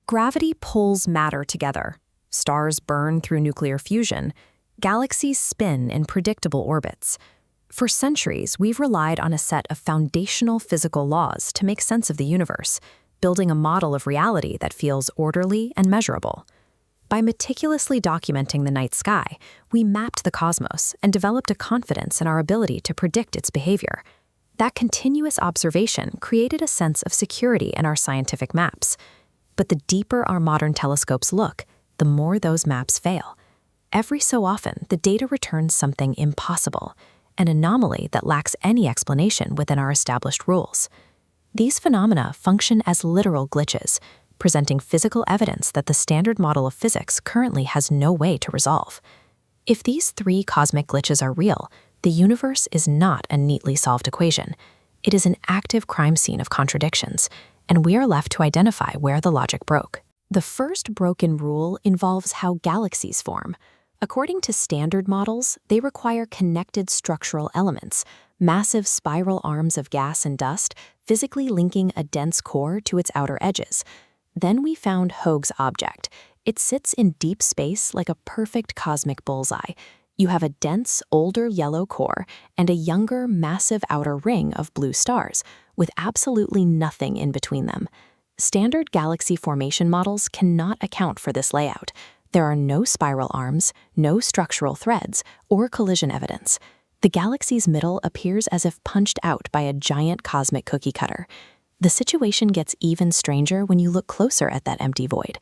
Gravity pulls matter together. Stars burn through nuclear fusion. Galaxies spin in predictable orbits. For centuries, we've relied on a set of foundational physical laws to make sense of the universe, building a model of reality that feels orderly and measurable. By meticulously documenting the night sky, we mapped the cosmos and developed a confidence in our ability to predict its behavior. That continuous observation created a sense of security in our scientific maps. But the deeper our modern telescopes look, the more those maps fail. Every so often, the data returns something impossible, an anomaly that lacks any explanation within our established rules. These phenomena function as literal glitches, presenting physical evidence that the standard model of physics currently has no way to resolve. If these three cosmic glitches are real, the universe is not a neatly solved equation. It is an active crime scene of contradictions, and we are left to identify where the logic broke. The first broken rule involves how galaxies form. According to standard models, they require connected structural elements, massive spiral arms of gas and dust, physically linking a dense core to its outer edges. Then we found Hoag's object. It sits in deep space like a perfect cosmic bullseye. You have a dense, older yellow core and a younger, massive outer ring of blue stars, with absolutely nothing in between them. Standard galaxy formation models cannot account for this layout. There are no spiral arms, no structural threads, or collision evidence. The galaxy's middle appears as if punched out by a giant cosmic cookie cutter. The situation gets even stranger when you look closer at that empty void.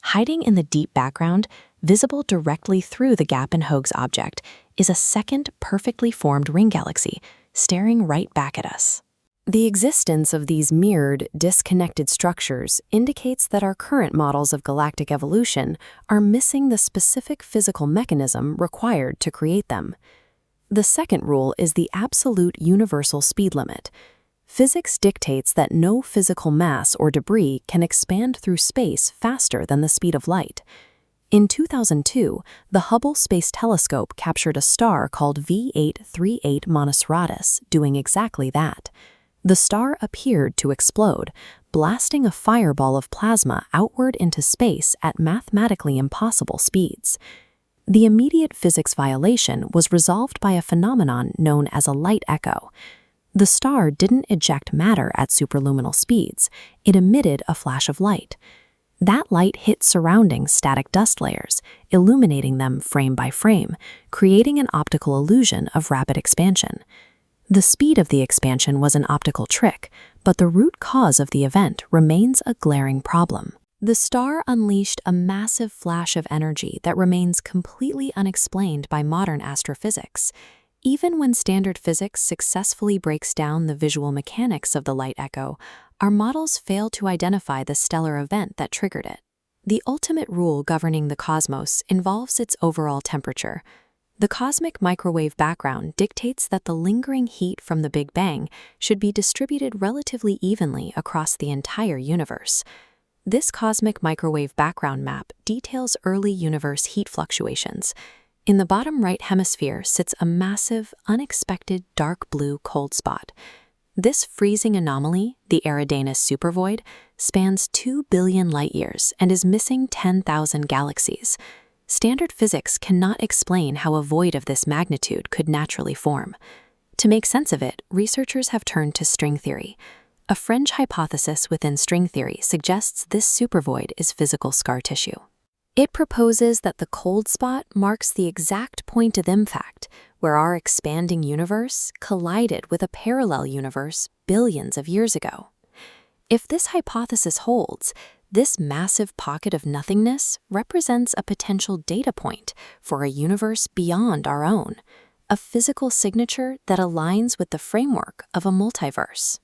Hiding in the deep background, visible directly through the gap in Hoag's object, is a second perfectly formed ring galaxy, staring right back at us. The existence of these mirrored, disconnected structures indicates that our current models of galactic evolution are missing the specific physical mechanism required to create them. The second rule is the absolute universal speed limit. Physics dictates that no physical mass or debris can expand through space faster than the speed of light. In 2002, the Hubble Space Telescope captured a star called V838 Monocerotis doing exactly that. The star appeared to explode, blasting a fireball of plasma outward into space at mathematically impossible speeds. The immediate physics violation was resolved by a phenomenon known as a light echo. The star didn't eject matter at superluminal speeds, it emitted a flash of light. That light hit surrounding static dust layers, illuminating them frame by frame, creating an optical illusion of rapid expansion. The speed of the expansion was an optical trick, but the root cause of the event remains a glaring problem. The star unleashed a massive flash of energy that remains completely unexplained by modern astrophysics. Even when standard physics successfully breaks down the visual mechanics of the light echo, our models fail to identify the stellar event that triggered it. The ultimate rule governing the cosmos involves its overall temperature. The cosmic microwave background dictates that the lingering heat from the Big Bang should be distributed relatively evenly across the entire universe. This cosmic microwave background map details early universe heat fluctuations. In the bottom right hemisphere sits a massive, unexpected dark blue cold spot. This freezing anomaly, the Eridanus supervoid, spans 2 billion light-years and is missing 10,000 galaxies. Standard physics cannot explain how a void of this magnitude could naturally form. To make sense of it, researchers have turned to string theory. A fringe hypothesis within string theory suggests this supervoid is physical scar tissue. It proposes that the cold spot marks the exact point of impact where our expanding universe collided with a parallel universe billions of years ago. If this hypothesis holds, this massive pocket of nothingness represents a potential data point for a universe beyond our own, a physical signature that aligns with the framework of a multiverse.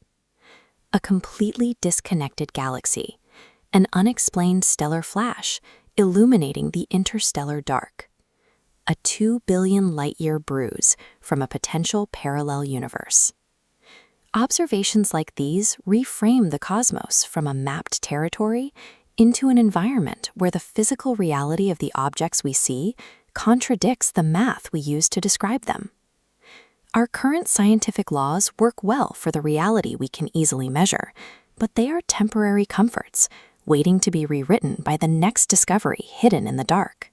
A completely disconnected galaxy, an unexplained stellar flash, illuminating the interstellar dark. A 2 billion light-year bruise from a potential parallel universe. Observations like these reframe the cosmos from a mapped territory into an environment where the physical reality of the objects we see contradicts the math we use to describe them. Our current scientific laws work well for the reality we can easily measure, but they are temporary comforts. waiting to be rewritten by the next discovery hidden in the dark.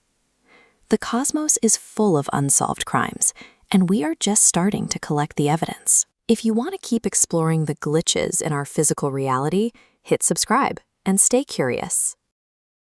The cosmos is full of unsolved crimes, and we are just starting to collect the evidence. If you want to keep exploring the glitches in our physical reality, hit subscribe and stay curious.